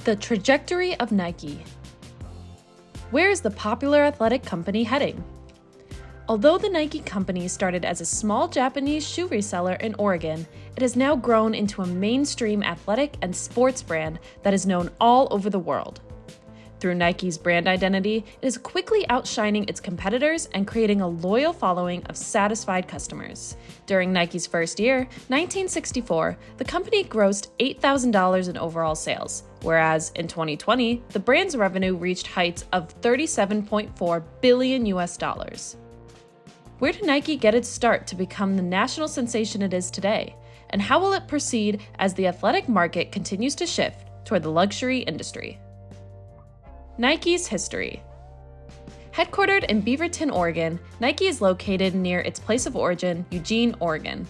The trajectory of Nike. Where is the popular athletic company heading? Although the Nike company started as a small Japanese shoe reseller in Oregon, it has now grown into a mainstream athletic and sports brand that is known all over the world. Through Nike's brand identity, it is quickly outshining its competitors and creating a loyal following of satisfied customers. During Nike's first year, 1964, the company grossed $8,000 in overall sales, whereas in 2020, the brand's revenue reached heights of $37.4 billion US. Where did Nike get its start to become the national sensation it is today? And how will it proceed as the athletic market continues to shift toward the luxury industry? Nike's history. Headquartered in Beaverton, Oregon, Nike is located near its place of origin, Eugene, Oregon.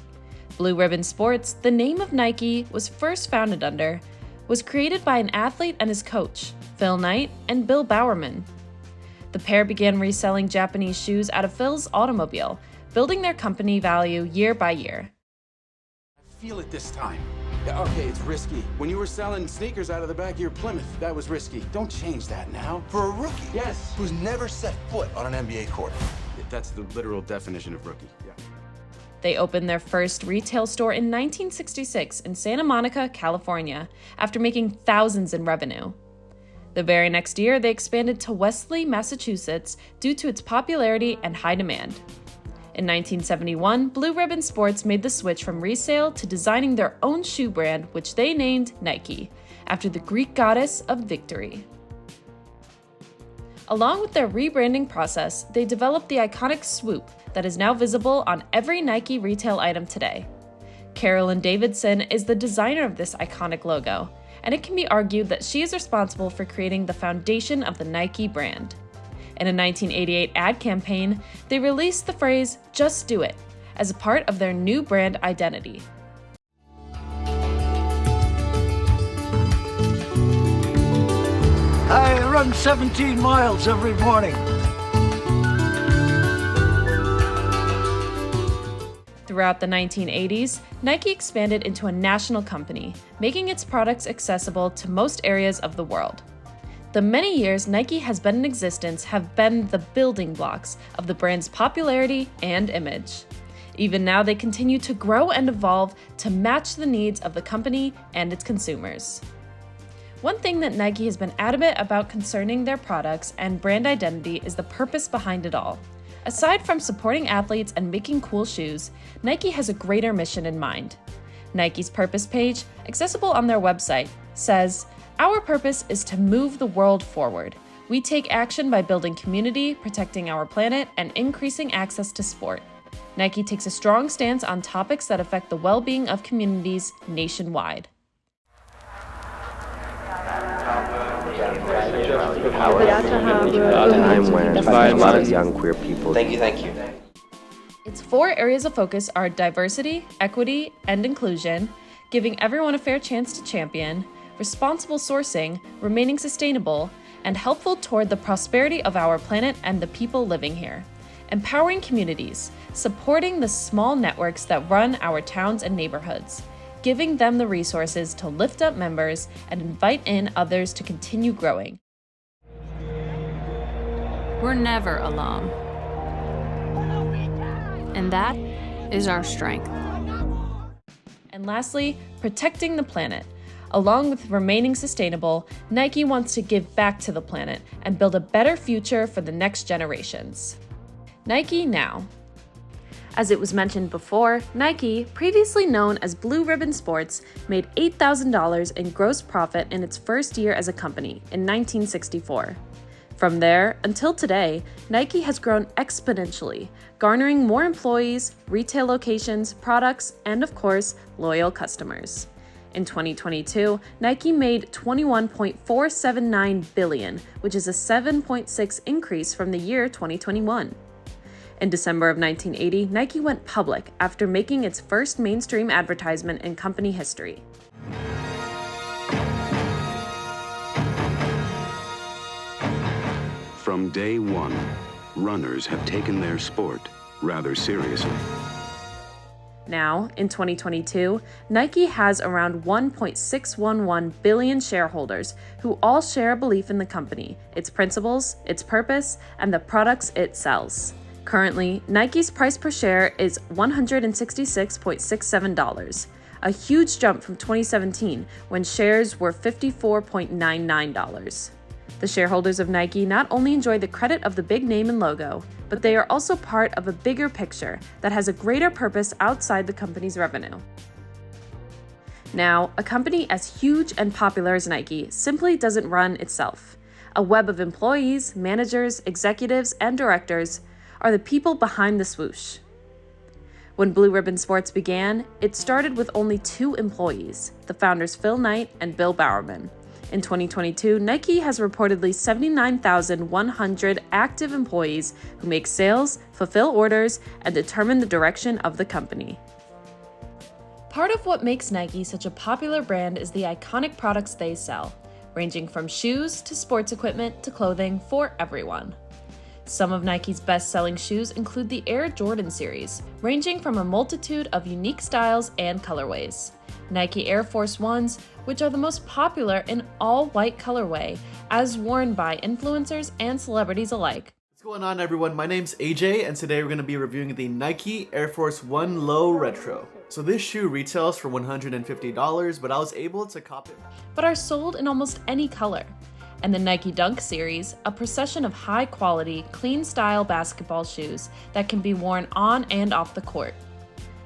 Blue Ribbon Sports, the name of Nike was first founded under, was created by an athlete and his coach, Phil Knight and Bill Bowerman. The pair began reselling Japanese shoes out of Phil's automobile, building their company value year by year. I feel it this time. Yeah, okay, it's risky. When you were selling sneakers out of the back of your Plymouth, that was risky. Don't change that now. For a rookie? Yes. Who's never set foot on an NBA court. That's the literal definition of rookie, yeah. They opened their first retail store in 1966 in Santa Monica, California, after making thousands in revenue. The very next year, they expanded to Wesley, Massachusetts, due to its popularity and high demand. In 1971, Blue Ribbon Sports made the switch from resale to designing their own shoe brand, which they named Nike, after the Greek goddess of victory. Along with their rebranding process, they developed the iconic swoop that is now visible on every Nike retail item today. Carolyn Davidson is the designer of this iconic logo, and it can be argued that she is responsible for creating the foundation of the Nike brand. In a 1988 ad campaign, they released the phrase, "Just do it," as a part of their new brand identity. I run 17 miles every morning. Throughout the 1980s, Nike expanded into a national company, making its products accessible to most areas of the world. The many years Nike has been in existence have been the building blocks of the brand's popularity and image. Even now, they continue to grow and evolve to match the needs of the company and its consumers. One thing that Nike has been adamant about concerning their products and brand identity is the purpose behind it all. Aside from supporting athletes and making cool shoes, Nike has a greater mission in mind. Nike's purpose page, accessible on their website, says, "Our purpose is to move the world forward. We take action by building community, protecting our planet, and increasing access to sport." Nike takes a strong stance on topics that affect the well-being of communities nationwide. Time when a lot of young queer people. Thank you. Its 4 areas of focus are diversity, equity, and inclusion, giving everyone a fair chance to champion, responsible sourcing, remaining sustainable, and helpful toward the prosperity of our planet and the people living here. Empowering communities, supporting the small networks that run our towns and neighborhoods, giving them the resources to lift up members and invite in others to continue growing. We're never alone. And that is our strength. And lastly, protecting the planet. Along with remaining sustainable, Nike wants to give back to the planet and build a better future for the next generations. Nike Now. As it was mentioned before, Nike, previously known as Blue Ribbon Sports, made $8,000 in gross profit in its first year as a company in 1964. From there until today, Nike has grown exponentially, garnering more employees, retail locations, products, and of course, loyal customers. In 2022, Nike made $21.479 billion, which is a 7.6 increase from the year 2021. In December of 1980, Nike went public after making its first mainstream advertisement in company history. From day one, runners have taken their sport rather seriously. Now, in 2022, Nike has around 1.611 billion shareholders who all share a belief in the company, its principles, its purpose, and the products it sells. Currently, Nike's price per share is $166.67, a huge jump from 2017 when shares were $54.99. The shareholders of Nike not only enjoy the credit of the big name and logo, but they are also part of a bigger picture that has a greater purpose outside the company's revenue. Now, a company as huge and popular as Nike simply doesn't run itself. A web of employees, managers, executives, and directors are the people behind the swoosh. When Blue Ribbon Sports began, it started with only 2 employees, the founders Phil Knight and Bill Bowerman. In 2022, Nike has reportedly 79,100 active employees who make sales, fulfill orders, and determine the direction of the company. Part of what makes Nike such a popular brand is the iconic products they sell, ranging from shoes to sports equipment to clothing for everyone. Some of Nike's best-selling shoes include the Air Jordan series, ranging from a multitude of unique styles and colorways. Nike Air Force Ones, which are the most popular in all-white colorway, as worn by influencers and celebrities alike. What's going on, everyone? My name's AJ, and today we're going to be reviewing the Nike Air Force One Low Retro. So this shoe retails for $150, but I was able to cop it. But are sold in almost any color. And the Nike Dunk series, a procession of high-quality, clean-style basketball shoes that can be worn on and off the court.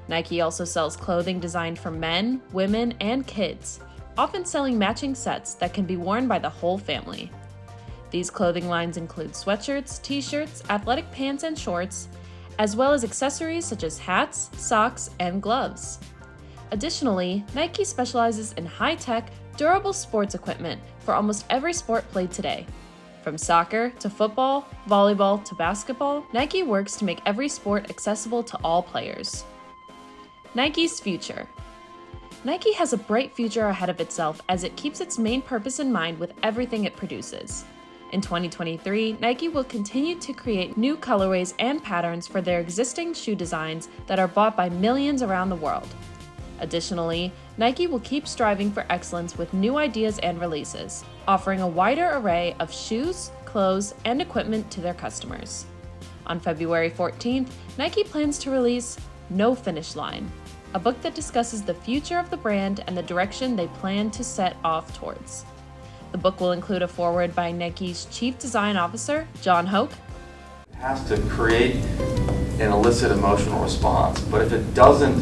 Nike also sells clothing designed for men, women, and kids, often selling matching sets that can be worn by the whole family. These clothing lines include sweatshirts, t-shirts, athletic pants and shorts, as well as accessories such as hats, socks, and gloves. Additionally, Nike specializes in high-tech, durable sports equipment for almost every sport played today. From soccer to football, volleyball to basketball, Nike works to make every sport accessible to all players. Nike's future. Nike has a bright future ahead of itself as it keeps its main purpose in mind with everything it produces. In 2023, Nike will continue to create new colorways and patterns for their existing shoe designs that are bought by millions around the world. Additionally, Nike will keep striving for excellence with new ideas and releases, offering a wider array of shoes, clothes, and equipment to their customers. On February 14th, Nike plans to release No Finish Line, a book that discusses the future of the brand and the direction they plan to set off towards. The book will include a foreword by Nike's Chief Design Officer, John Hoke. It has to create an elicit emotional response, but if it doesn't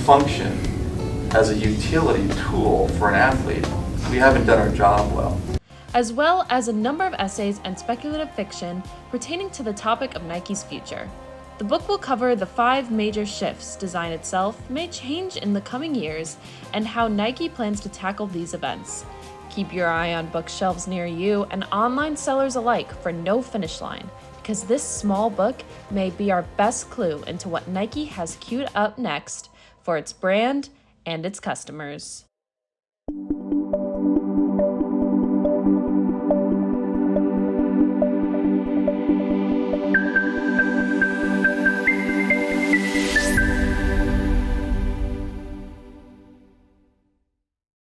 function as a utility tool for an athlete, we haven't done our job well. As well as a number of essays and speculative fiction pertaining to the topic of Nike's future. The book will cover the 5 major shifts design itself may change in the coming years and how Nike plans to tackle these events. Keep your eye on bookshelves near you and online sellers alike for No Finish Line, because this small book may be our best clue into what Nike has queued up next for its brand and its customers.